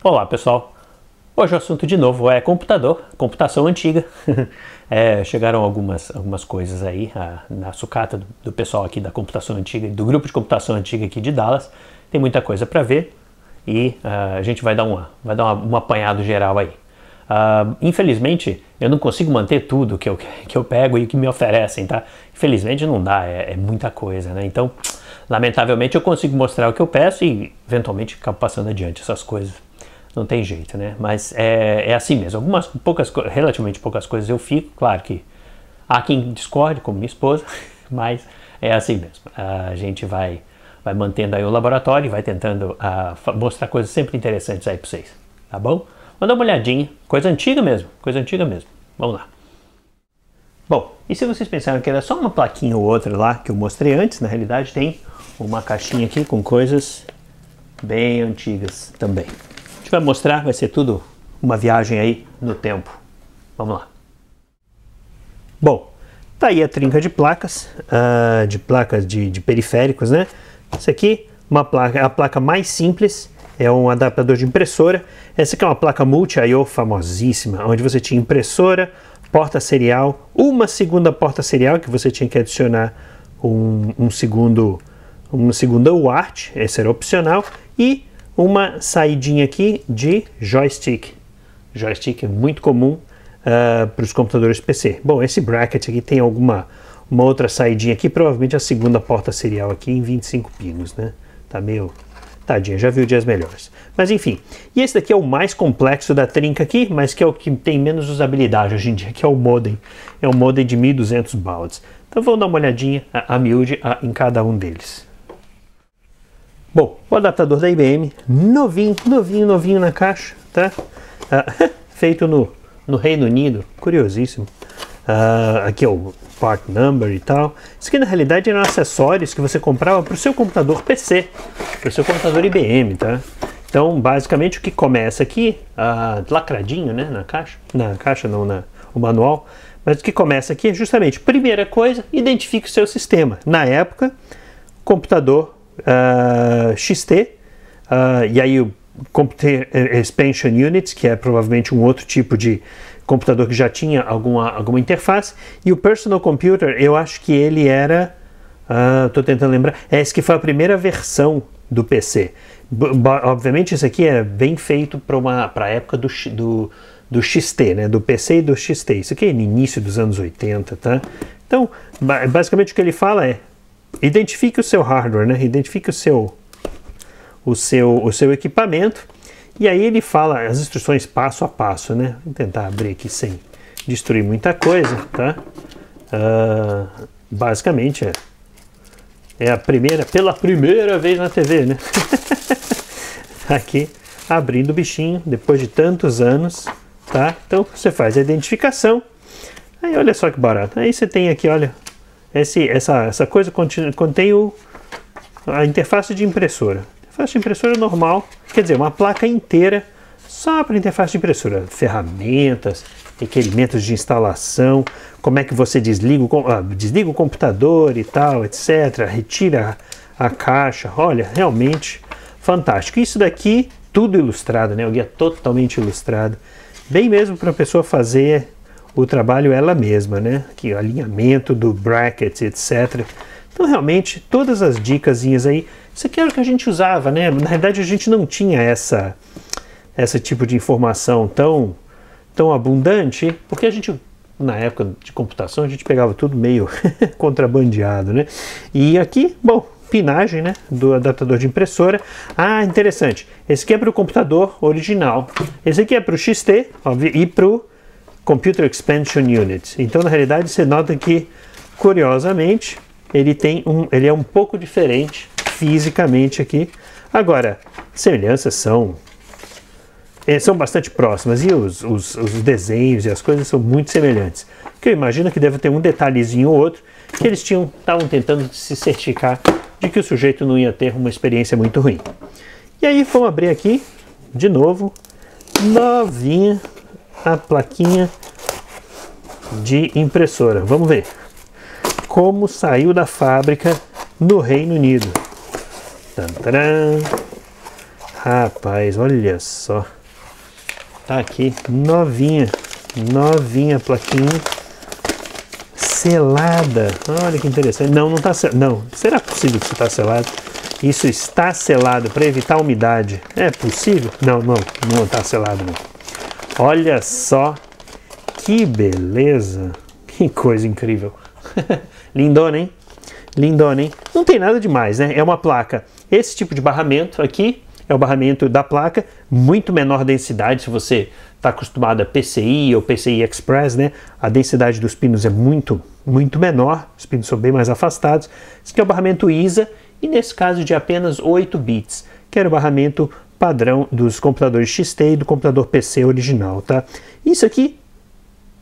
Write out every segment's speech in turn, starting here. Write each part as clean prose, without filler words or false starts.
Olá pessoal, hoje o assunto de novo é computação antiga. Chegaram algumas coisas aí na sucata do pessoal aqui da computação antiga, do grupo de computação antiga aqui de Dallas. Tem muita coisa para ver e a gente vai dar um apanhado geral aí. Infelizmente eu não consigo manter tudo que eu pego e que me oferecem, tá? Infelizmente não dá, é muita coisa, né? Então, lamentavelmente eu consigo mostrar o que eu peço e eventualmente acabo passando adiante essas coisas. Não tem jeito, né? Mas é assim mesmo. Relativamente poucas coisas eu fico. Claro que há quem discorde, como minha esposa, mas é assim mesmo. A gente vai mantendo aí o laboratório e vai tentando mostrar coisas sempre interessantes aí para vocês. Tá bom? Vamos dar uma olhadinha. Coisa antiga mesmo. Vamos lá. Bom, e se vocês pensaram que era só uma plaquinha ou outra lá que eu mostrei antes, na realidade tem uma caixinha aqui com coisas bem antigas também. A gente vai mostrar, vai ser tudo uma viagem aí no tempo. Vamos lá. Bom, tá aí a trinca de placas, de periféricos, né? Isso aqui, a placa mais simples, é um adaptador de impressora. Essa aqui é uma placa multi-I/O famosíssima, onde você tinha impressora, porta serial, uma segunda porta serial, que você tinha que adicionar uma segunda UART, esse era opcional, e uma saidinha aqui de joystick. Joystick é muito comum para os computadores PC. Bom, esse bracket aqui tem uma outra saidinha aqui, provavelmente a segunda porta serial aqui em 25 pinos, né? Tá meio... Tadinha, já viu dias melhores. Mas enfim, e esse daqui é o mais complexo da trinca aqui, mas que é o que tem menos usabilidade hoje em dia, que é o modem. É um modem de 1200 bauds. Então vamos dar uma olhadinha a miúde em cada um deles. Bom, o adaptador da IBM, novinho na caixa, tá? Feito no Reino Unido, curiosíssimo. Aqui é o part number e tal. Isso aqui na realidade eram acessórios que você comprava para o seu computador PC, para o seu computador IBM, tá? Então, basicamente o que começa aqui, lacradinho, né, o manual, mas o que começa aqui é justamente, primeira coisa, identifique o seu sistema. Na época, computador XT, e aí o Computer Expansion Units, que é provavelmente um outro tipo de computador que já tinha alguma interface, e o Personal Computer, eu acho que ele era, estou tentando lembrar, esse que foi a primeira versão do PC. Obviamente isso aqui é bem feito para a época do XT, né, do PC e do XT. Isso aqui é no início dos anos 80, tá? Então, basicamente o que ele fala é, identifique o seu hardware, né? Identifique o seu equipamento, e aí ele fala as instruções passo a passo, né? Vou tentar abrir aqui sem destruir muita coisa, tá? Basicamente é pela primeira vez na TV, né? Aqui abrindo o bichinho depois de tantos anos, tá? Então você faz a identificação. Aí olha só que barato. Aí você tem aqui, olha, essa coisa contém a interface de impressora. Interface de impressora normal, quer dizer, uma placa inteira só para interface de impressora. Ferramentas, requerimentos de instalação, como é que você desliga o computador e tal, etc. Retira a caixa. Olha, realmente fantástico. Isso daqui, tudo ilustrado, né? O guia totalmente ilustrado. Bem mesmo para a pessoa fazer o trabalho ela mesma, né? Aqui, o alinhamento do bracket, etc. Então, realmente, todas as dicasinhas aí, isso aqui era o que a gente usava, né? Na verdade, a gente não tinha esse tipo de informação tão abundante, porque a gente, na época de computação, a gente pegava tudo meio contrabandeado, né? E aqui, bom, pinagem, né, do adaptador de impressora. Interessante, esse aqui é para o computador original, esse aqui é para o XT, óbvio, e para o Computer Expansion Unit. Então, na realidade, você nota que, curiosamente, ele é um pouco diferente fisicamente aqui. Agora, semelhanças são bastante próximas e os desenhos e as coisas são muito semelhantes. Que eu imagino que deve ter um detalhezinho ou outro que eles estavam tentando se certificar de que o sujeito não ia ter uma experiência muito ruim. E aí vamos abrir aqui, de novo, novinha, a plaquinha de impressora. Vamos ver como saiu da fábrica no Reino Unido. Tantaram. Rapaz, olha só. Tá aqui, novinha. Novinha a plaquinha. Selada. Olha que interessante. Não, não tá selado. Não, será possível que isso está selado? Isso está selado para evitar umidade. É possível? Não, não está selado não. Olha só que beleza. Que coisa incrível. Lindona, hein? Lindona, hein? Não tem nada demais, né? É uma placa. Esse tipo de barramento aqui é o barramento da placa, muito menor densidade. Se você está acostumado a PCI ou PCI Express, né? A densidade dos pinos é muito menor. Os pinos são bem mais afastados. Esse aqui é o barramento ISA e nesse caso de apenas 8 bits, que era o barramento padrão dos computadores XT e do computador PC original, tá? Isso aqui,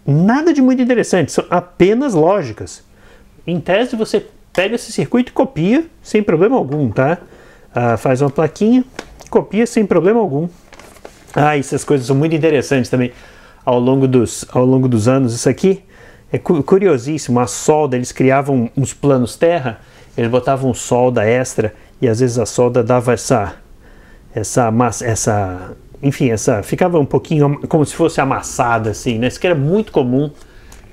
nada de muito interessante, são apenas lógicas. Em tese, você pega esse circuito e copia sem problema algum, tá? Faz uma plaquinha, copia sem problema algum. Essas coisas são muito interessantes também ao longo dos anos. Isso aqui é curiosíssimo, a solda, eles criavam uns planos terra, eles botavam solda extra e às vezes a solda dava ficava um pouquinho como se fosse amassada assim, né? Isso que era muito comum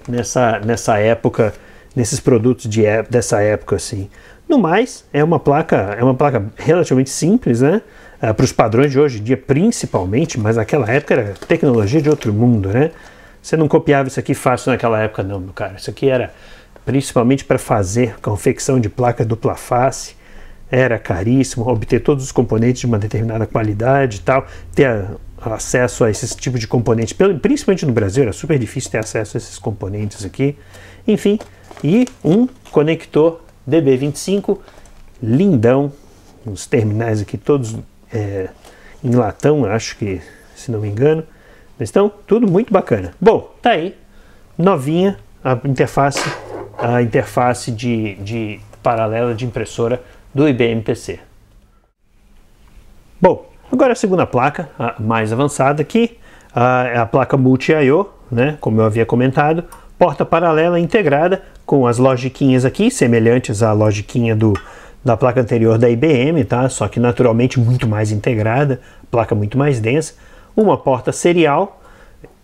nessa época, nesses produtos dessa época assim. No mais, é uma placa relativamente simples, né? Para os padrões de hoje em dia, principalmente, mas naquela época era tecnologia de outro mundo, né? Você não copiava isso aqui fácil naquela época não, meu cara. Isso aqui era principalmente para fazer confecção de placa dupla face. Era caríssimo, obter todos os componentes de uma determinada qualidade e tal, ter acesso a esse tipo de componentes, principalmente no Brasil, era super difícil ter acesso a esses componentes aqui. Enfim, e um conector DB25 lindão, os terminais aqui todos em latão, acho que, se não me engano, mas estão tudo muito bacana. Bom, tá aí, novinha a interface de paralela de impressora do IBM PC. Bom, agora a segunda placa, a mais avançada aqui, é a placa Multi-I/O, né, como eu havia comentado, porta paralela integrada com as logiquinhas aqui, semelhantes à logiquinha da placa anterior da IBM, tá? Só que naturalmente muito mais integrada, placa muito mais densa, uma porta serial,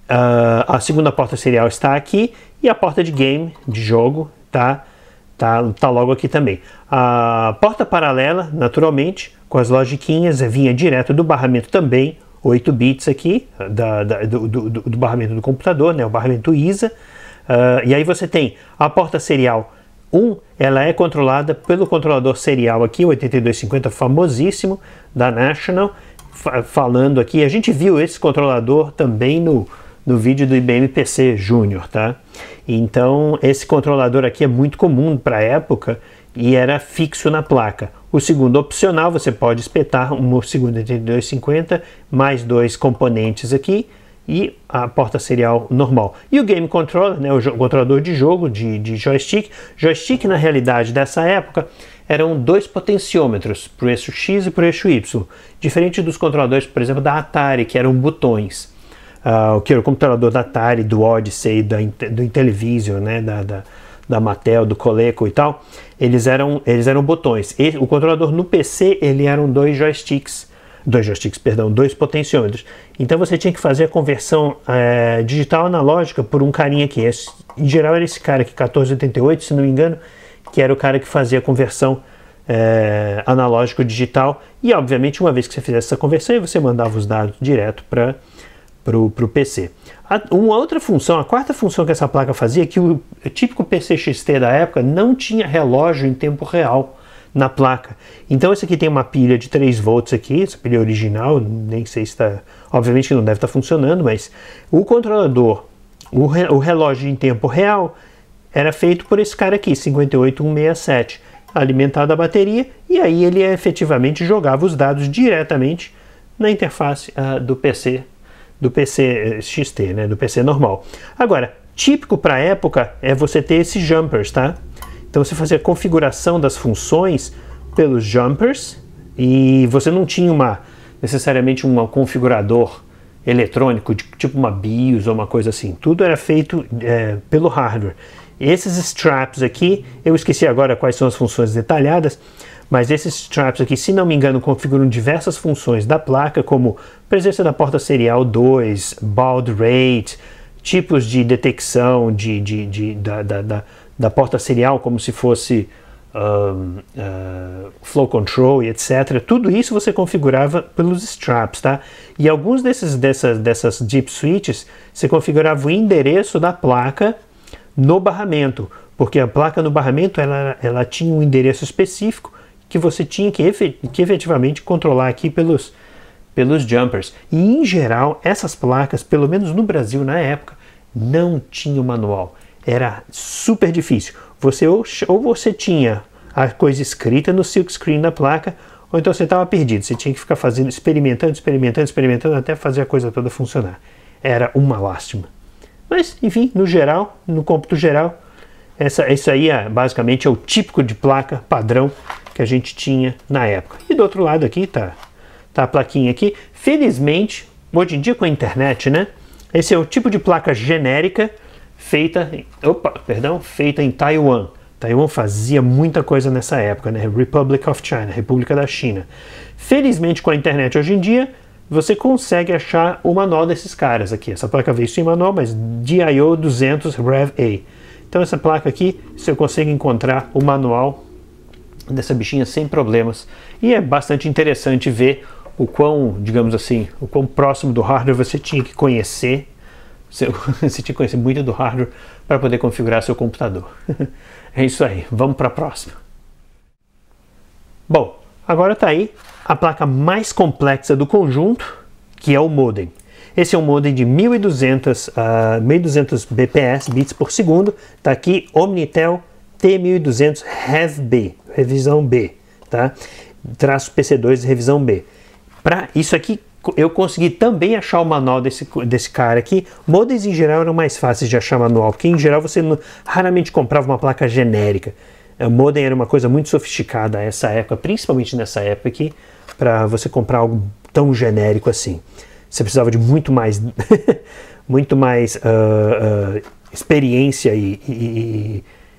a segunda porta serial está aqui e a porta de game, de jogo, tá logo aqui também. A porta paralela, naturalmente, com as logiquinhas, vinha direto do barramento também, 8 bits aqui, do barramento do computador, né, o barramento ISA. E aí você tem a porta serial 1, ela é controlada pelo controlador serial aqui, o 8250 famosíssimo, da National, falando aqui. A gente viu esse controlador também no vídeo do IBM PC Júnior, tá? Então, esse controlador aqui é muito comum para a época e era fixo na placa. O segundo opcional, você pode espetar um segundo 8250, mais 2 componentes aqui e a porta serial normal. E o Game Controller, né, o controlador de jogo, de joystick. Joystick, na realidade, dessa época, eram 2 potenciômetros, para o eixo X e para o eixo Y. Diferente dos controladores, por exemplo, da Atari, que eram botões. Que era o computador da Atari, do Odyssey, do Intellivision, né, da Mattel, do Coleco e tal, eles eram botões. O controlador no PC, ele eram 2 potenciômetros. Então você tinha que fazer a conversão digital analógica por um carinha aqui. Em geral era esse cara aqui, 1488, se não me engano, que era o cara que fazia a conversão analógico digital. E obviamente uma vez que você fizesse essa conversão, você mandava os dados direto para o PC. Uma outra função, a quarta função que essa placa fazia, é que o típico PC XT da época não tinha relógio em tempo real na placa. Então esse aqui tem uma pilha de 3 volts aqui, essa pilha original, nem sei se está, obviamente não deve estar funcionando, mas o controlador, o relógio em tempo real, era feito por esse cara aqui, 58167, alimentado a bateria, e aí ele efetivamente jogava os dados diretamente na interface do PC XT, né, do PC normal. Agora, típico para a época é você ter esses jumpers, tá? Então você fazia a configuração das funções pelos jumpers e você não tinha necessariamente um configurador eletrônico, tipo uma BIOS ou uma coisa assim. Tudo era feito pelo hardware. Esses straps aqui, eu esqueci agora quais são as funções detalhadas, Mas esses straps aqui, se não me engano, configuram diversas funções da placa, como presença da porta serial 2, baud rate, tipos de detecção da porta serial, como se fosse flow control e etc. Tudo isso você configurava pelos straps, tá? E alguns dessas deep switches, você configurava o endereço da placa no barramento, porque a placa no barramento ela tinha um endereço específico que você tinha que efetivamente controlar aqui pelos jumpers. E em geral, essas placas, pelo menos no Brasil na época, não tinham manual. Era super difícil. Ou você tinha a coisa escrita no silkscreen da placa, ou então você estava perdido. Você tinha que ficar experimentando até fazer a coisa toda funcionar. Era uma lástima. Mas, enfim, no geral, no cômputo geral, isso aí basicamente é o típico de placa padrão que a gente tinha na época. E do outro lado aqui tá a plaquinha aqui. Felizmente, hoje em dia com a internet, né? Esse é o tipo de placa genérica feita em Taiwan. Taiwan fazia muita coisa nessa época, né? Republic of China, República da China. Felizmente com a internet hoje em dia, você consegue achar o manual desses caras aqui. Essa placa veio sem manual, mas DIO 200 Rev A. Então essa placa aqui, você consegue encontrar o manual dessa bichinha sem problemas. E é bastante interessante ver o quão, digamos assim, o quão próximo do hardware você tinha que conhecer. Você tinha que conhecer muito do hardware para poder configurar seu computador. É isso aí, vamos para a próxima. Bom, agora está aí a placa mais complexa do conjunto, que é o modem. Esse é um modem de 1200 bps, bits por segundo. Está aqui Omnitel T1200 Rev B, revisão B, tá? Traço PC2 revisão B. Para isso aqui, eu consegui também achar o manual desse cara aqui. Modems em geral eram mais fáceis de achar manual, porque em geral você raramente comprava uma placa genérica. O modem era uma coisa muito sofisticada nessa época, principalmente nessa época aqui, para você comprar algo tão genérico assim. Você precisava de muito mais, experiência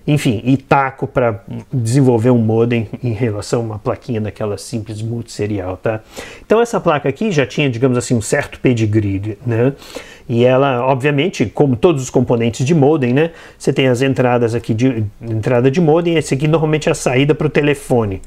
enfim, e taco para desenvolver um modem em relação a uma plaquinha daquela simples multisserial, tá? Então essa placa aqui já tinha, digamos assim, um certo pedigree, né? E ela, obviamente, como todos os componentes de modem, né? Você tem as entradas aqui de entrada de modem, esse aqui normalmente é a saída para o telefone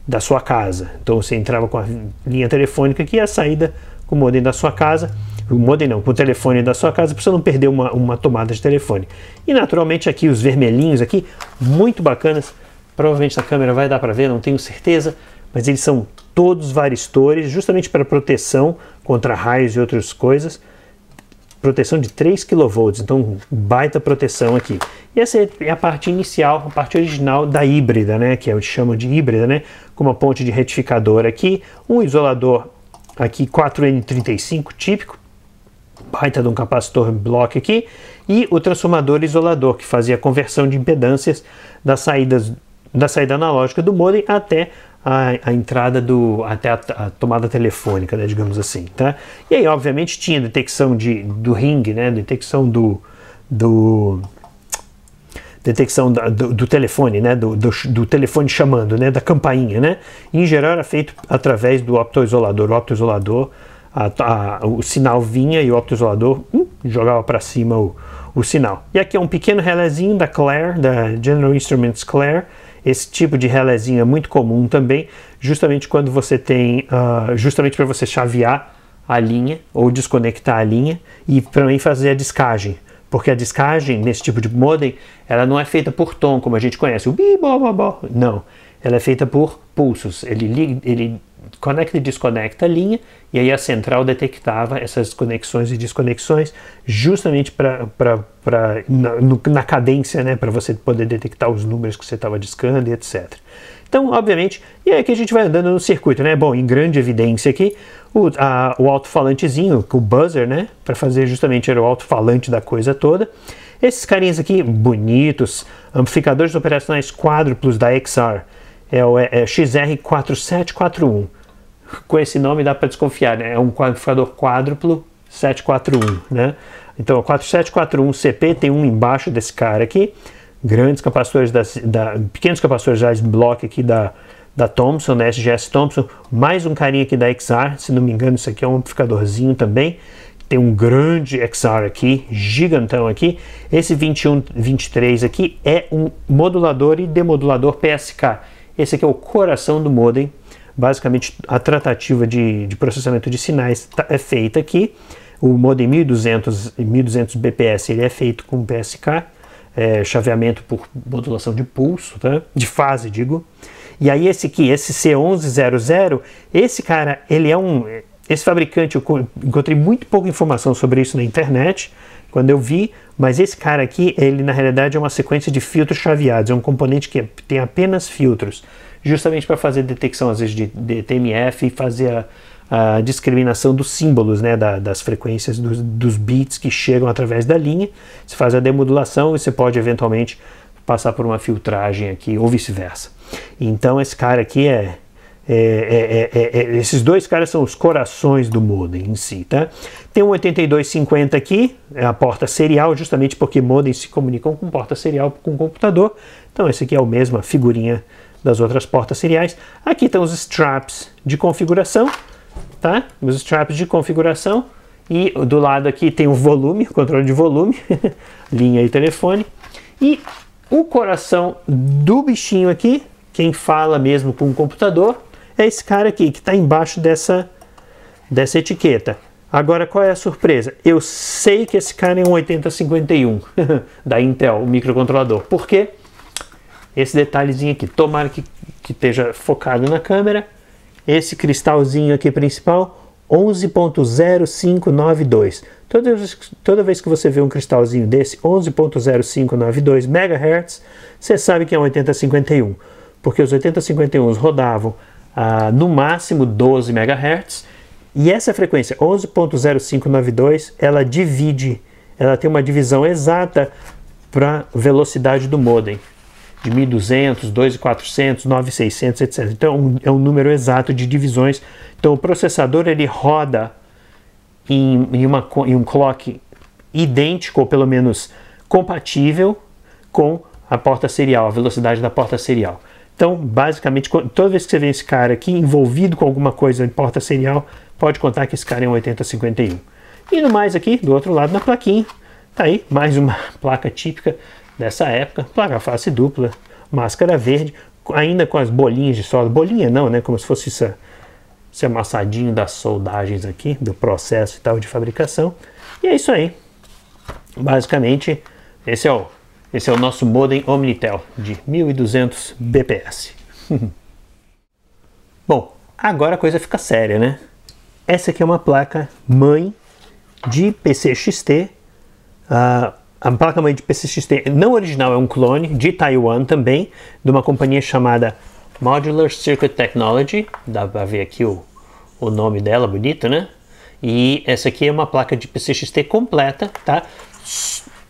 da sua casa. Então você entrava com a linha telefônica aqui e a saída com o modem da sua casa. O modem não, com o telefone da sua casa, para você não perder uma tomada de telefone. E naturalmente aqui os vermelhinhos aqui, muito bacanas. Provavelmente na câmera vai dar para ver, não tenho certeza, mas eles são todos varistores, justamente para proteção contra raios e outras coisas. Proteção de 3 kV, então baita proteção aqui. E essa é a parte inicial, a parte original da híbrida, né, que é o que chamam de híbrida, né, com uma ponte de retificador aqui, um isolador aqui 4N35 típico, baita de um capacitor block aqui, e o transformador isolador, que fazia a conversão de impedâncias da saída analógica do modem até a entrada até a tomada telefônica, né, digamos assim, tá? E aí, obviamente, tinha detecção do ring, né, detecção do telefone, né, do telefone chamando, né, da campainha, né? Em geral era feito através do optoisolador. O optoisolador, o sinal vinha e o optoisolador jogava para cima o sinal. E aqui é um pequeno relézinho da Clair, da General Instruments Clair. Esse tipo de relézinho é muito comum também, justamente quando você tem, justamente para você chavear a linha ou desconectar a linha e também fazer a descagem. Porque a descagem nesse tipo de modem, ela não é feita por tom, como a gente conhece, o bi, bo, bo, bo. Não, ela é feita por pulsos. Ele conecta e desconecta a linha, e aí a central detectava essas conexões e desconexões justamente na cadência, né, para você poder detectar os números que você estava discando e etc. Então, obviamente, e aí que a gente vai andando no circuito, né? Bom, em grande evidência aqui, o alto-falantezinho, o buzzer, né? Para fazer justamente era o alto-falante da coisa toda. Esses carinhas aqui, bonitos, amplificadores operacionais quádruplos da XR, é o XR4741. Com esse nome dá para desconfiar, né? É um amplificador quádruplo 741, né? Então, o 4741 CP tem um embaixo desse cara aqui, grandes capacitores, pequenos capacitores da Block aqui da Thomson, da SGS Thomson, mais um carinha aqui da XR, se não me engano isso aqui é um amplificadorzinho também, tem um grande XR aqui, gigantão aqui. Esse 2123 aqui é um modulador e demodulador PSK, esse aqui é o coração do modem, basicamente a tratativa de processamento de sinais é feita aqui. O modem 1200 bps ele é feito com PSK, chaveamento por modulação de pulso, tá? De fase, digo. E aí esse aqui, esse C1100, esse cara, ele é esse fabricante, eu encontrei muito pouca informação sobre isso na internet, quando eu vi, mas esse cara aqui, ele na realidade é uma sequência de filtros chaveados, é um componente que tem apenas filtros, justamente para fazer detecção, às vezes, de TMF e fazer a discriminação dos símbolos, né, das frequências dos bits que chegam através da linha. Você faz a demodulação e você pode eventualmente passar por uma filtragem aqui ou vice-versa. Então esse cara aqui esses dois caras são os corações do modem em si, tá? Tem um 8250 aqui, é a porta serial, justamente porque modems se comunicam com porta serial com computador. Então esse aqui é a mesma figurinha das outras portas seriais. Aqui estão os straps de configuração, tá? Os straps de configuração, e do lado aqui tem o volume, o controle de volume, linha e telefone, e o coração do bichinho aqui, quem fala mesmo com o computador, é esse cara aqui, que está embaixo dessa etiqueta. Agora, qual é a surpresa? Eu sei que esse cara é um 8051 da Intel, o microcontrolador. Por quê? Esse detalhezinho aqui, tomara que esteja focado na câmera. Esse cristalzinho aqui principal, 11.0592. Toda vez que você vê um cristalzinho desse, 11.0592 MHz, você sabe que é um 8051, porque os 8051s rodavam no máximo 12 MHz, e essa frequência 11.0592, ela tem uma divisão exata para velocidade do modem, de 1200, 2400, 9600, etc. Então é um número exato de divisões. Então o processador ele roda em um clock idêntico, ou pelo menos compatível com a porta serial, a velocidade da porta serial. Então, basicamente, toda vez que você vê esse cara aqui envolvido com alguma coisa em porta serial, pode contar que esse cara é um 8051. E no mais aqui, do outro lado na plaquinha, tá aí mais uma placa típica dessa época, placa face dupla, máscara verde, ainda com as bolinhas de solda, bolinha não, né, como se fosse esse amassadinho das soldagens aqui, do processo e tal de fabricação. E é isso aí. Basicamente, esse é o nosso modem Omnitel de 1200 bps. Bom, agora a coisa fica séria, né? Essa aqui é uma placa mãe de PCXT. A placa-mãe de PCXT não original, é um clone de Taiwan também, de uma companhia chamada Modular Circuit Technology. Dá pra ver aqui o nome dela, bonito, né? E essa aqui é uma placa de PCXT completa, tá?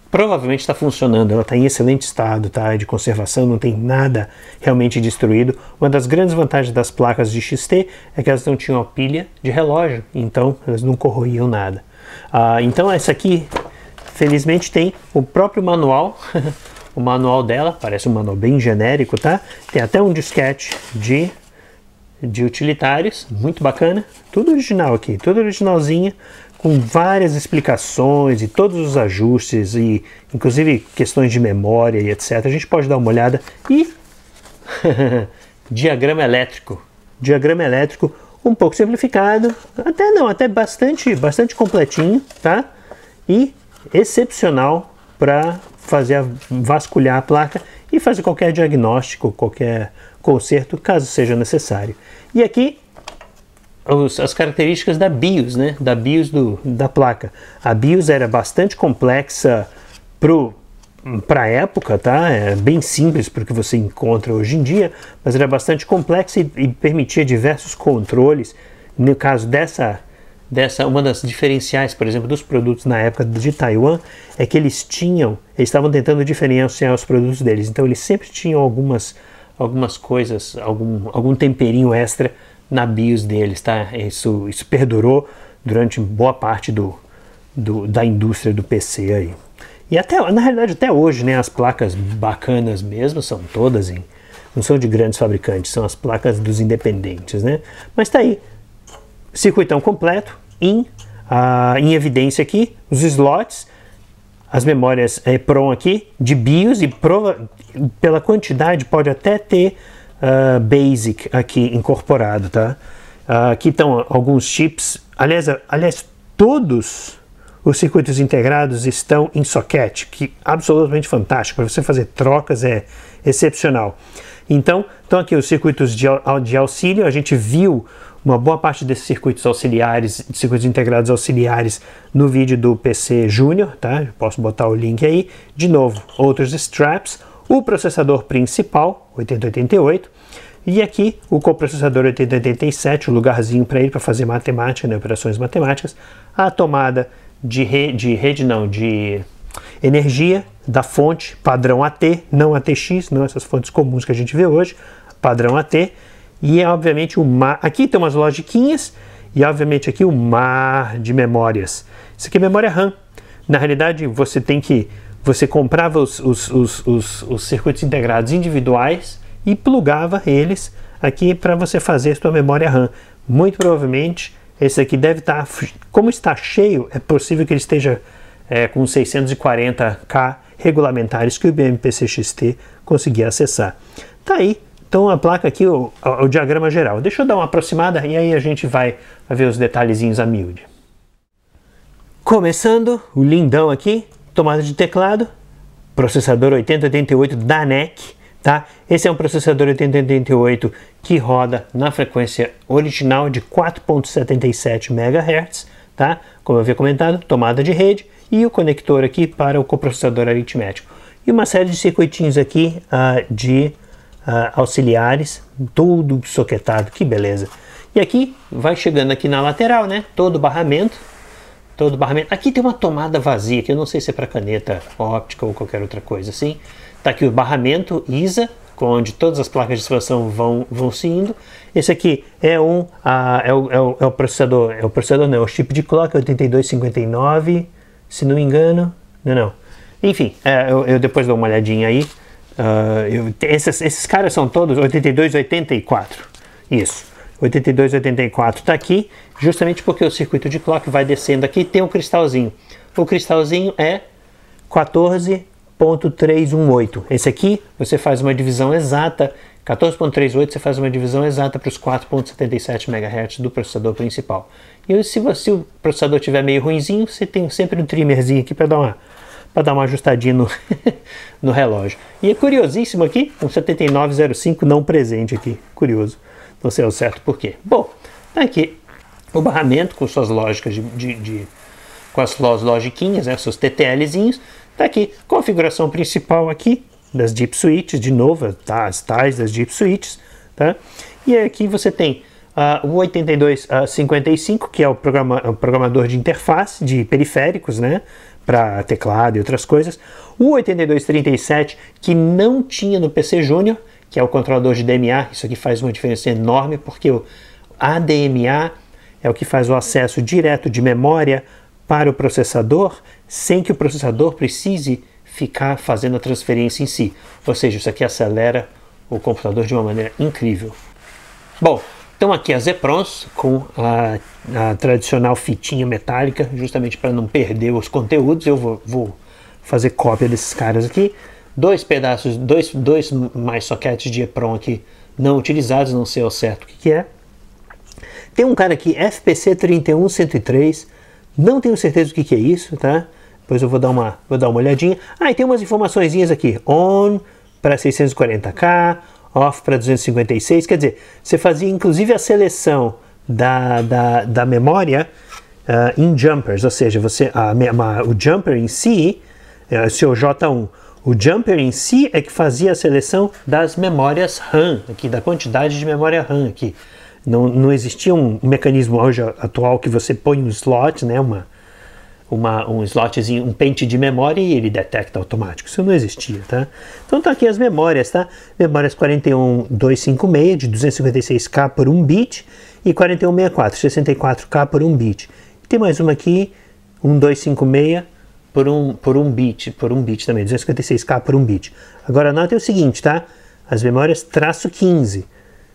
Provavelmente está funcionando, ela está em excelente estado, tá? De conservação, não tem nada realmente destruído. Uma das grandes vantagens das placas de XT é que elas não tinham a pilha de relógio, então elas não corroíam nada. Então essa aqui, felizmente, tem o próprio manual, o manual dela, parece um manual bem genérico, tá? Tem até um disquete de utilitários, muito bacana, tudo original aqui, tudo originalzinho, com várias explicações e todos os ajustes, e inclusive questões de memória e etc. A gente pode dar uma olhada. E diagrama elétrico um pouco simplificado, até bastante completinho, tá? E excepcional para vasculhar a placa e fazer qualquer diagnóstico, qualquer conserto, caso seja necessário. E aqui as características da BIOS, né? Da BIOS da placa. A BIOS era bastante complexa para a época, tá? É bem simples para o que você encontra hoje em dia, mas era bastante complexa e permitia diversos controles. No caso uma das diferenciais, por exemplo, dos produtos na época de Taiwan, é que eles estavam tentando diferenciar os produtos deles. Então eles sempre tinham algumas coisas, algum temperinho extra na BIOS deles, tá? Isso perdurou durante boa parte da indústria do PC aí. E na realidade até hoje, né, as placas bacanas mesmo são todas não são de grandes fabricantes, são as placas dos independentes, né? Mas tá aí, circuitão completo em evidência aqui, os slots, as memórias EEPROM aqui, de BIOS, e pela quantidade pode até ter BASIC aqui incorporado, tá? Aqui estão alguns chips, aliás, todos os circuitos integrados estão em socket, que é absolutamente fantástico, para você fazer trocas é excepcional. Então, estão aqui os circuitos de auxílio, a gente viu uma boa parte desses circuitos auxiliares, circuitos integrados auxiliares no vídeo do PC Júnior, tá? Eu posso botar o link aí. De novo, outros straps, o processador principal, 8088, e aqui o coprocessador 8087, o lugarzinho para ele para fazer matemática, né, operações matemáticas, a tomada de energia da fonte padrão AT, não ATX, não essas fontes comuns que a gente vê hoje, padrão AT, e obviamente aqui tem umas logiquinhas, e obviamente aqui o mar de memórias. Isso aqui é memória RAM. Na realidade, você comprava os circuitos integrados individuais e plugava eles aqui para você fazer a sua memória RAM. Muito provavelmente esse aqui deve estar, como está cheio, é possível que ele esteja com 640K regulamentares que o BMPC-XT conseguia acessar. Tá aí, então a placa aqui, o diagrama geral. Deixa eu dar uma aproximada e aí a gente vai ver os detalhezinhos a miúde. Começando, o lindão aqui, tomada de teclado, processador 8088 da NEC, tá? Esse é um processador 8088 que roda na frequência original de 4.77 MHz, tá? Como eu havia comentado, tomada de rede e o conector aqui para o coprocessador aritmético. E uma série de circuitinhos aqui auxiliares, tudo soquetado, que beleza. E aqui, vai chegando aqui na lateral, né? Todo barramento. Aqui tem uma tomada vazia, que eu não sei se é para caneta óptica ou qualquer outra coisa assim. Tá aqui o barramento ISA, onde todas as placas de expansão vão se indo. Esse aqui é o processador, é o chip de clock 8259, se não me engano, não. Enfim, eu depois dou uma olhadinha aí. Esses caras são todos 8284, isso, 8284 está aqui, justamente porque o circuito de clock vai descendo aqui, tem um cristalzinho. O cristalzinho é 14.318. Esse aqui você faz uma divisão exata, 14.38 você faz uma divisão exata para os 4.77 MHz do processador principal. E se o processador estiver meio ruinzinho, você tem sempre um trimmerzinho aqui para dar uma ajustadinha no relógio. E é curiosíssimo aqui, um 7905 não presente aqui, curioso. Não sei ao certo por quê. Bom, tá aqui o barramento com suas lógicas com as suas logiquinhas, né, seus TTLzinhos. Tá aqui, configuração principal aqui das Deep Switches, de novo, tá, as tais das Deep Switches, tá? E aqui você tem o 8255, que é o programador de interface, de periféricos, né, para teclado e outras coisas. O 8237, que não tinha no PC Júnior, que é o controlador de DMA. Isso aqui faz uma diferença enorme, porque o ADMA é o que faz o acesso direto de memória para o processador, sem que o processador precise ficar fazendo a transferência em si. Ou seja, isso aqui acelera o computador de uma maneira incrível. Bom, então aqui as EEPROMs com a tradicional fitinha metálica, justamente para não perder os conteúdos. Eu vou fazer cópia desses caras aqui. Dois mais sockets de EEPROM aqui não utilizados, não sei ao certo o que é. Tem um cara aqui, FPC 31103, não tenho certeza do que é isso, tá? Depois eu vou dar uma olhadinha. E tem umas informaçõezinhas aqui, on para 640K, off para 256, quer dizer, você fazia inclusive a seleção da memória em jumpers, ou seja, o jumper em si, seu J1, o jumper em si é que fazia a seleção das memórias RAM, aqui, da quantidade de memória RAM aqui. Não existia um mecanismo hoje atual que você põe um slot, né, um slotzinho, um pente de memória e ele detecta automático. Isso não existia, tá? Então tá aqui as memórias, tá? Memórias 41256 de 256K por 1 bit e 4164, 64K por 1 bit. Tem mais uma aqui, 1256 por um bit também, 256K por 1 bit. Agora notem o seguinte, tá? As memórias traço 15.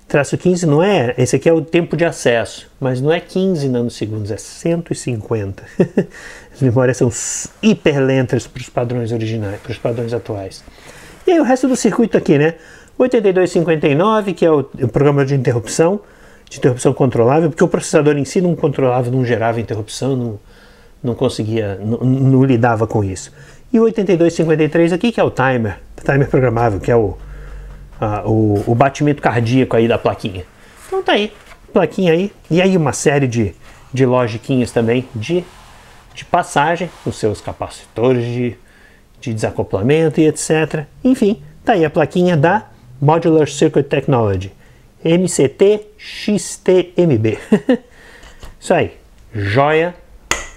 Traço 15 não é, esse aqui é o tempo de acesso, mas não é 15 nanosegundos, é 150. As memórias são hiper lentas para os padrões originais, para os padrões atuais. E aí o resto do circuito aqui, né? 8259, que é o programa de interrupção controlável, porque o processador em si não controlava, não gerava interrupção, não conseguia, não lidava com isso. E o 8253 aqui, que é o timer programável, que é o batimento cardíaco aí da plaquinha. Então tá aí, plaquinha aí, e aí uma série de logiquinhas também de passagem, os seus capacitores de desacoplamento e etc. Enfim, tá aí a plaquinha da Modular Circuit Technology, MCT-XTMB. Isso aí, joia,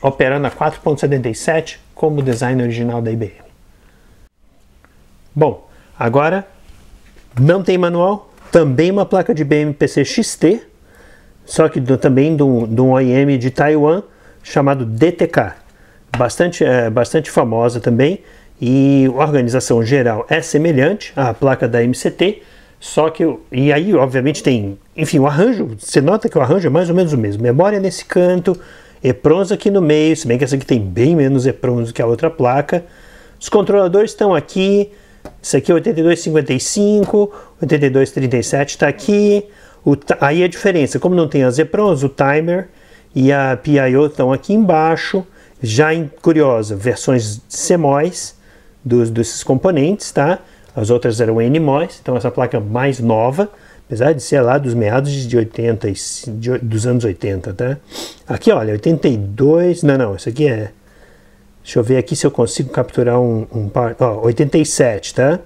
operando a 4.77 como o design original da IBM. Bom, agora não tem manual, também uma placa de BMPC XT, só que também de um OEM de Taiwan chamado DTK, bastante famosa também, e a organização geral é semelhante à placa da MCT, só que, e aí obviamente tem, enfim, o arranjo, você nota que o arranjo é mais ou menos o mesmo, memória nesse canto, EPROMs aqui no meio, se bem que essa aqui tem bem menos EPROMs do que a outra placa, os controladores estão aqui, isso aqui é 8255, 8237 está aqui, aí a diferença, como não tem as EPROMs, o timer e a PIO estão aqui embaixo, já curiosa, versões CMOS desses componentes, tá? As outras eram NMOS, então essa placa mais nova, apesar de ser lá dos meados dos anos 80, tá? Aqui, olha, 82, não, isso aqui é, deixa eu ver aqui se eu consigo capturar ó, 87, tá?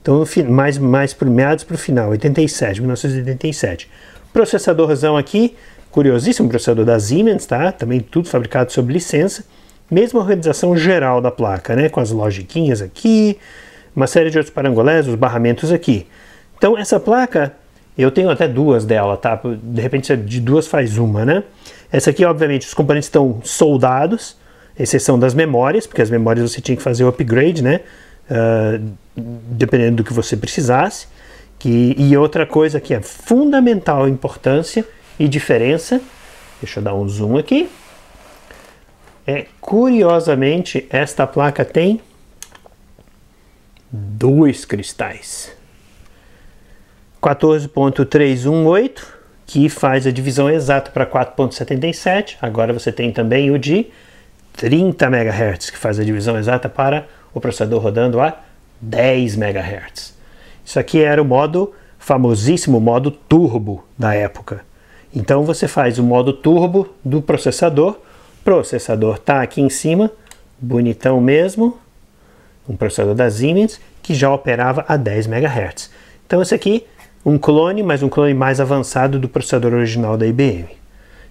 Então, mais por meados para o final, 1987. Processadorzão aqui, curiosíssimo processador da Siemens, tá? Também tudo fabricado sob licença. Mesma organização geral da placa, né? Com as logiquinhas aqui, uma série de outros parangolés, os barramentos aqui. Então, essa placa, eu tenho até duas dela, tá? De repente, de duas faz uma, né? Essa aqui, obviamente, os componentes estão soldados, exceção das memórias, porque as memórias você tinha que fazer o upgrade, né? Dependendo do que você precisasse. E outra coisa que é fundamental importância e diferença, deixa eu dar um zoom aqui, curiosamente, esta placa tem 2 cristais. 14.318, que faz a divisão exata para 4.77. Agora você tem também o de 30 MHz, que faz a divisão exata para o processador rodando a 10 MHz. Isso aqui era o famosíssimo modo turbo da época. Então você faz o modo turbo do processador. O processador está aqui em cima, bonitão mesmo. Um processador da Siemens que já operava a 10 MHz. Então esse aqui, um clone, mas um clone mais avançado do processador original da IBM.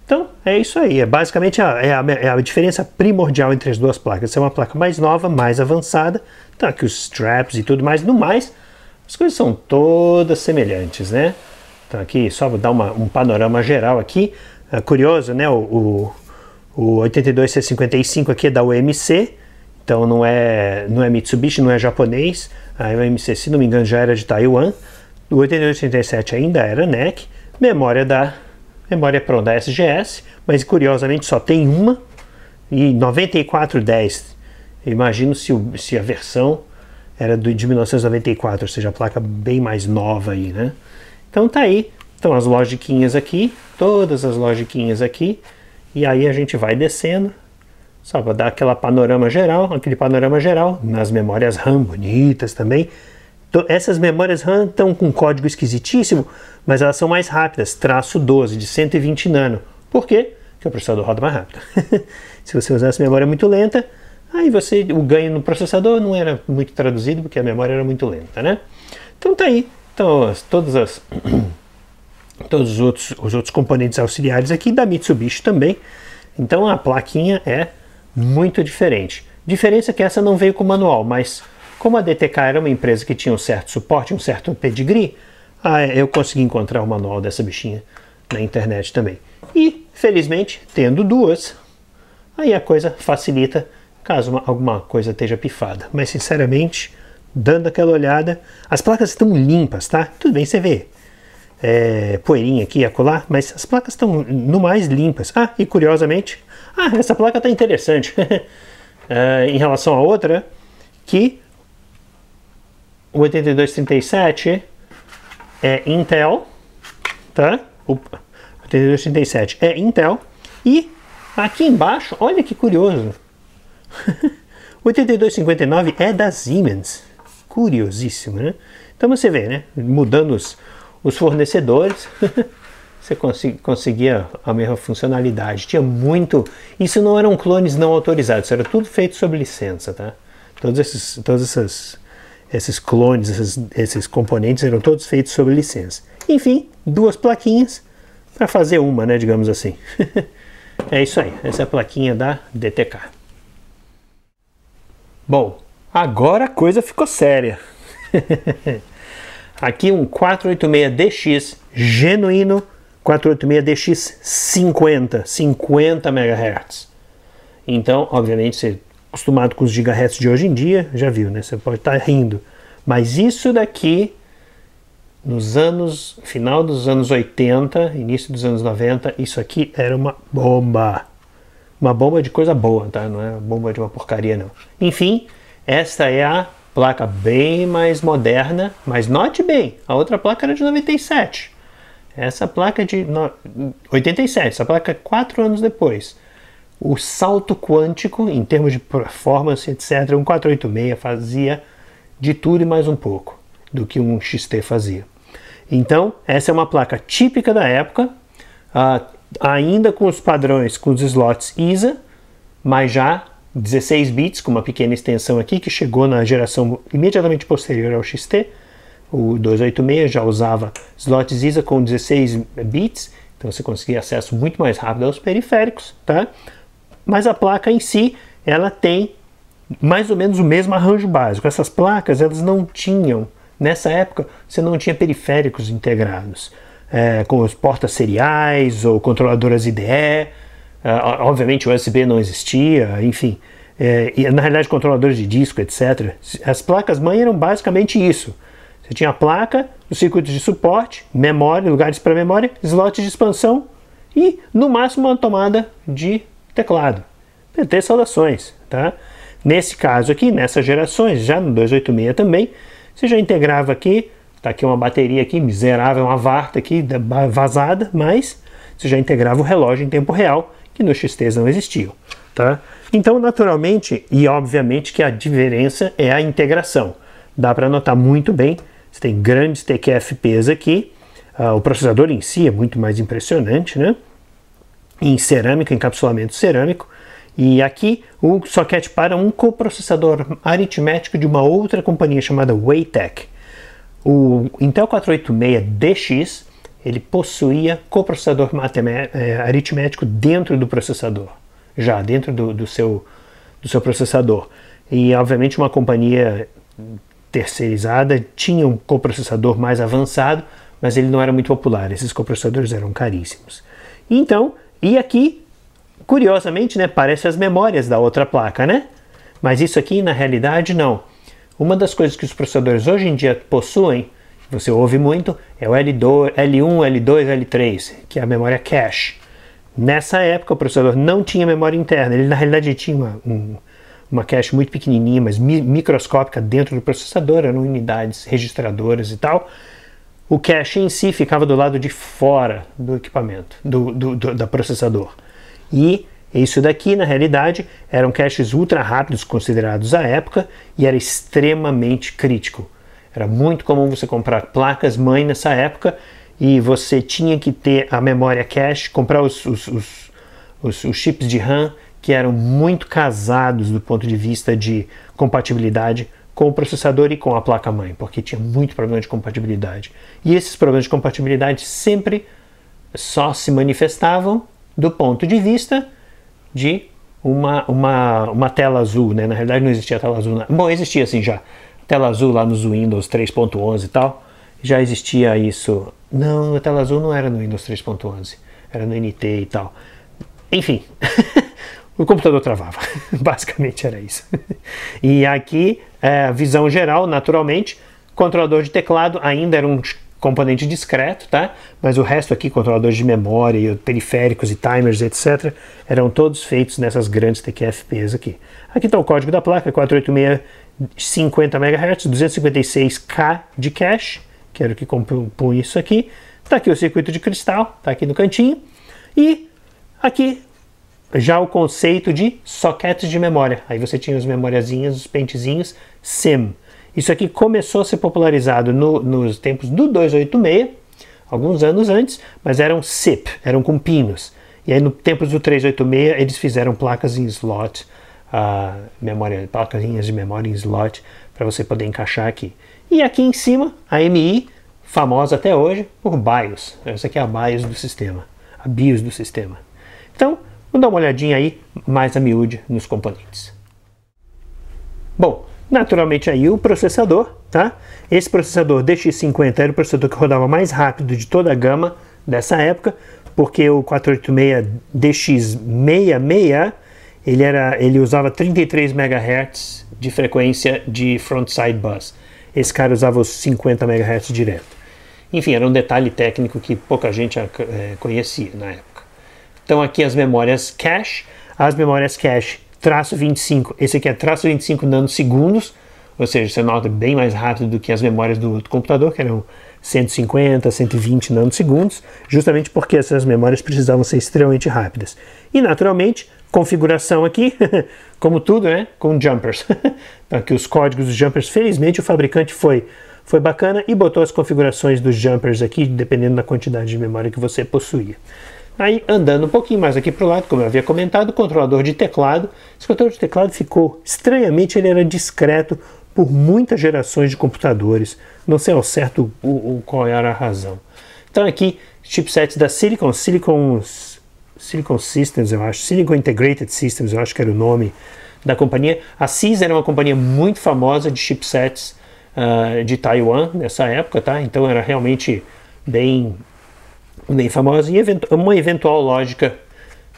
Então é isso aí, basicamente a diferença primordial entre as duas placas. Essa é uma placa mais nova, mais avançada, tá aqui os straps e tudo mais. No mais, as coisas são todas semelhantes, né? Então aqui, só vou dar um panorama geral aqui. Curioso, né? O 82C55 aqui é da UMC, então não é Mitsubishi, não é japonês. A UMC, se não me engano, já era de Taiwan. O 8287 ainda era NEC. Memória PROM da SGS, mas curiosamente só tem uma. E 9410, imagino se a versão era de 1994, ou seja, a placa bem mais nova aí, né? Então tá aí, então as logiquinhas aqui, todas as logiquinhas aqui, e aí a gente vai descendo, só para dar aquele panorama geral, nas memórias RAM bonitas também. Essas memórias RAM estão com um código esquisitíssimo, mas elas são mais rápidas, traço 12, de 120 nano. Por quê? Porque o processador roda mais rápido. Se você usasse memória muito lenta, aí o ganho no processador não era muito traduzido, porque a memória era muito lenta, né? Então tá aí. Então, todos os outros componentes auxiliares aqui da Mitsubishi também. Então a plaquinha é muito diferente. Diferença é que essa não veio com manual, mas como a DTK era uma empresa que tinha um certo suporte, um certo pedigree, eu consegui encontrar o manual dessa bichinha na internet também. E, felizmente, tendo duas, aí a coisa facilita caso alguma coisa esteja pifada. Mas sinceramente, dando aquela olhada, as placas estão limpas, tá? Tudo bem, você vê poeirinha aqui e acolá, mas as placas estão no mais limpas. Ah, e curiosamente, essa placa está interessante em relação a outra, que o 8237 é Intel, tá? O 8237 é Intel, e aqui embaixo, olha que curioso, o 8259 é da Siemens. Curiosíssimo, né? Então você vê, né? Mudando os fornecedores, você conseguia a mesma funcionalidade. Tinha muito... Isso não eram clones não autorizados, isso era tudo feito sob licença, tá? Todos esses clones, esses componentes eram todos feitos sob licença. Enfim, duas plaquinhas para fazer uma, né? Digamos assim. É isso aí, essa é a plaquinha da DTK. Bom, agora a coisa ficou séria. Aqui um 486DX genuíno, 486DX 50 MHz. Então, obviamente, você acostumado com os gigahertz de hoje em dia, já viu, né? Você pode estar rindo. Mas isso daqui, final dos anos 80, início dos anos 90, isso aqui era uma bomba. Uma bomba de coisa boa, tá? Não é uma bomba de uma porcaria, não. Enfim, esta é a placa bem mais moderna, mas note bem, a outra placa era de 97. Essa placa é de 87, essa placa é 4 anos depois. O salto quântico, em termos de performance, etc., um 486 fazia de tudo e mais um pouco do que um XT fazia. Então, essa é uma placa típica da época, ainda com os padrões, com os slots ISA, mas já 16 bits, com uma pequena extensão aqui, que chegou na geração imediatamente posterior ao XT. O 286 já usava slots ISA com 16 bits, então você conseguia acesso muito mais rápido aos periféricos, tá? Mas a placa em si, ela tem mais ou menos o mesmo arranjo básico. Essas placas, elas não tinham, nessa época, você não tinha periféricos integrados, com os portas seriais ou controladoras IDE, obviamente o USB não existia, enfim, e na realidade controladores de disco, etc. As placas-mãe eram basicamente isso. Você tinha a placa, os circuitos de suporte, memória, lugares para memória, slots de expansão e, no máximo, uma tomada de teclado. PT saudações, tá? Nesse caso aqui, nessas gerações, já no 286 também, você já integrava aqui, tá aqui uma bateria aqui, miserável, uma varta aqui, vazada, mas você já integrava o relógio em tempo real, que nos XTs não existiam, tá? Então, naturalmente, e obviamente que a diferença é a integração. Dá para notar muito bem, você tem grandes TQFPs aqui, o processador em si é muito mais impressionante, né? Em cerâmica, encapsulamento cerâmico, e aqui o socket para um coprocessador aritmético de uma outra companhia chamada Waytec. O Intel 486DX, ele possuía coprocessador aritmético dentro do processador, já dentro do seu processador. E obviamente uma companhia terceirizada tinha um coprocessador mais avançado, mas ele não era muito popular, esses coprocessadores eram caríssimos. Então, e aqui, curiosamente, né, parece as memórias da outra placa, né? Mas isso aqui, na realidade, não. Uma das coisas que os processadores hoje em dia possuem, você ouve muito, é o L1, L2, L3, que é a memória cache. Nessa época, o processador não tinha memória interna, ele na realidade tinha uma cache muito pequenininha, mas microscópica dentro do processador, eram unidades registradoras e tal. O cache em si ficava do lado de fora do equipamento, da processador. E isso daqui, na realidade, eram caches ultra rápidos considerados à época e era extremamente crítico. Era muito comum você comprar placas-mãe nessa época e você tinha que ter a memória cache, comprar os chips de RAM que eram muito casados do ponto de vista de compatibilidade com o processador e com a placa-mãe, porque tinha muito problema de compatibilidade. E esses problemas de compatibilidade sempre só se manifestavam do ponto de vista de uma tela azul, né? Na realidade não existia tela azul. Bom, existia assim já. Tela azul lá nos Windows 3.11 e tal. Já existia isso. Não, a tela azul não era no Windows 3.11. Era no NT e tal. Enfim. o computador travava. Basicamente era isso. E aqui, visão geral, naturalmente, controlador de teclado ainda era um componente discreto, tá? Mas o resto aqui, controladores de memória, periféricos e timers, etc., eram todos feitos nessas grandes TQFPs aqui. Aqui está o código da placa, 486 50 MHz, 256K de cache, que era o que compunha isso aqui. Está aqui o circuito de cristal, está aqui no cantinho. E aqui já o conceito de sockets de memória. Aí você tinha as memoriazinhas, os pentezinhos SIM. Isso aqui começou a ser popularizado nos tempos do 286, alguns anos antes, mas eram SIP, eram com pinos. E aí no tempos do 386 eles fizeram placas em slot, placazinhas de memória em slot, para você poder encaixar aqui. E aqui em cima, a MI, famosa até hoje por BIOS. Essa aqui é a BIOS do sistema, a BIOS do sistema. Então, vamos dar uma olhadinha aí mais a miúde nos componentes. Bom, naturalmente aí o processador, tá? Esse processador DX50 era o processador que rodava mais rápido de toda a gama dessa época, porque o 486 DX66 ele usava 33 MHz de frequência de frontside bus. Esse cara usava os 50 MHz direto. Enfim, era um detalhe técnico que pouca gente conhecia na época. Então aqui as memórias cache. As memórias cache traço 25. Esse aqui é traço 25 nanosegundos, ou seja, você nota bem mais rápido do que as memórias do outro computador, que eram 150, 120 nanosegundos, justamente porque essas memórias precisavam ser extremamente rápidas. E naturalmente, configuração aqui, como tudo, né, com jumpers. Então, aqui os códigos dos jumpers, felizmente o fabricante foi bacana e botou as configurações dos jumpers aqui, dependendo da quantidade de memória que você possuía. Aí, andando um pouquinho mais aqui para o lado, como eu havia comentado, o controlador de teclado. Esse controlador de teclado ficou, estranhamente, ele era discreto por muitas gerações de computadores. Não sei ao certo qual era a razão. Então aqui, chipsets da Silicon Systems, eu acho, Silicon Integrated Systems, eu acho que era o nome da companhia. A SIS era uma companhia muito famosa de chipsets de Taiwan nessa época, tá? Então era realmente bem famosa, e uma eventual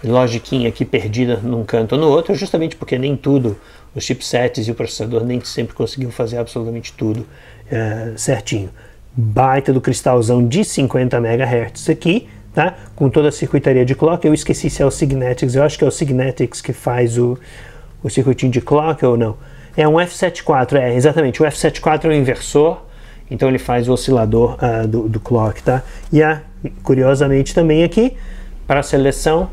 logiquinha aqui perdida num canto ou no outro, justamente porque nem tudo, os chipsets e o processador nem sempre conseguiu fazer absolutamente tudo certinho. Baita do cristalzão de 50 MHz aqui, tá? Com toda a circuitaria de clock. Eu esqueci se é o Signetics, eu acho que é o Signetics que faz o circuitinho de clock ou não. É um F74, exatamente, o F74 é o inversor, então ele faz o oscilador do clock, tá? E curiosamente também aqui, para a seleção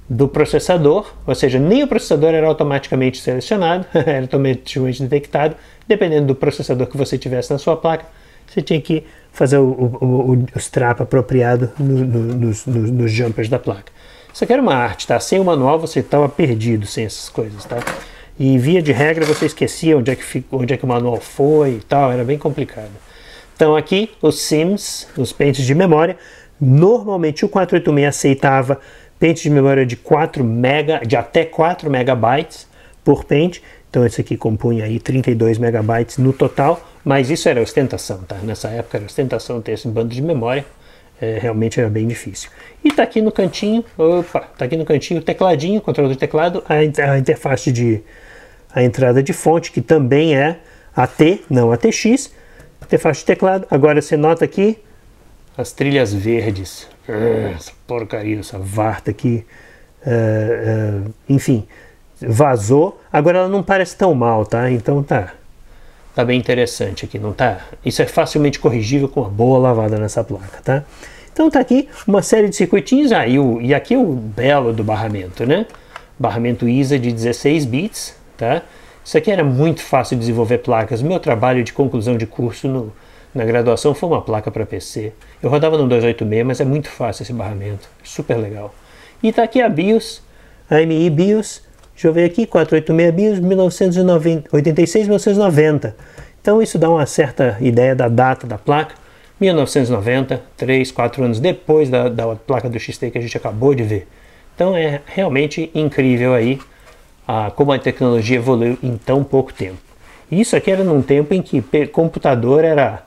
do processador, ou seja, nem o processador era automaticamente selecionado, era automaticamente detectado, dependendo do processador que você tivesse na sua placa, você tinha que fazer o strap apropriado nos jumpers da placa. Isso aqui era uma arte, tá? Sem o manual você estava perdido sem essas coisas, tá? E via de regra você esquecia onde é que o manual foi e tal, era bem complicado. Então aqui os SIMs, os pentes de memória, normalmente o 486 aceitava pentes de memória de até 4 megabytes por pente. Então esse aqui compunha aí 32 megabytes no total, mas isso era ostentação, tá? Nessa época era ostentação ter esse bando de memória, realmente era bem difícil. E tá aqui no cantinho, tá aqui no cantinho o tecladinho, o controlador de teclado, a interface a entrada de fonte, que também é AT, não ATX, interface de teclado. Agora você nota aqui as trilhas verdes, essa porcaria, essa varta aqui, enfim, vazou. Agora ela não parece tão mal, tá? Então tá bem interessante aqui, não tá? Isso é facilmente corrigível com uma boa lavada nessa placa, tá? Então tá aqui uma série de circuitinhos, e aqui o belo do barramento, né? Barramento ISA de 16 bits, tá? Isso aqui era muito fácil de desenvolver placas. Meu trabalho de conclusão de curso na graduação foi uma placa para PC. Eu rodava no 286, mas é muito fácil esse barramento, super legal. E tá aqui a BIOS, a AMI BIOS, deixa eu ver aqui, 486 BIOS, 1986-1990. Então isso dá uma certa ideia da data da placa, 1990, 3, 4 anos depois da placa do XT que a gente acabou de ver. Então é realmente incrível aí como a tecnologia evoluiu em tão pouco tempo. Isso aqui era num tempo em que computador era...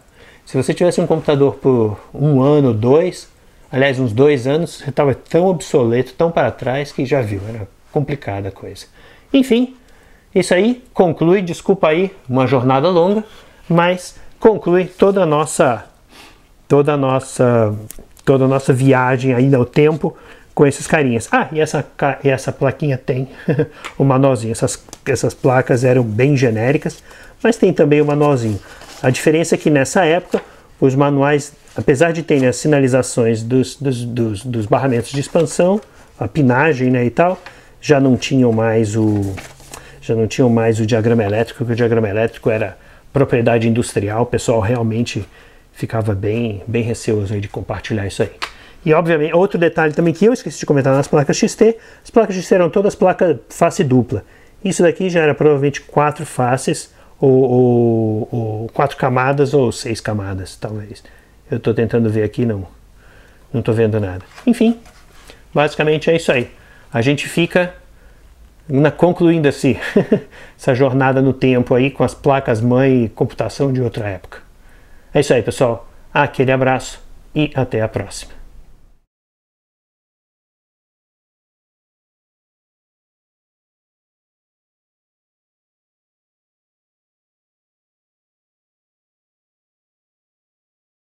Se você tivesse um computador por 1 ano, 2, aliás, uns 2 anos, você estava tão obsoleto, tão para trás, que já viu, era complicada a coisa. Enfim, isso aí conclui, desculpa aí, uma jornada longa, mas conclui toda a nossa viagem aí ao tempo com esses carinhas. Ah, e essa plaquinha tem o manualzinho. Essas placas eram bem genéricas, mas tem também o manualzinho. A diferença é que nessa época, os manuais, apesar de terem as sinalizações dos barramentos de expansão, a pinagem, né, e tal, já não tinham mais o diagrama elétrico, porque o diagrama elétrico era propriedade industrial, o pessoal realmente ficava bem receoso aí de compartilhar isso aí. E obviamente, outro detalhe também que eu esqueci de comentar nas placas XT, as placas XT eram todas placas face dupla. Isso daqui já era provavelmente 4 faces, ou 4 camadas, ou 6 camadas, talvez. Eu estou tentando ver aqui, não estou vendo nada. Enfim, basicamente é isso aí. A gente fica concluindo essa jornada no tempo aí com as placas mãe e computação de outra época. É isso aí, pessoal. Aquele abraço e até a próxima.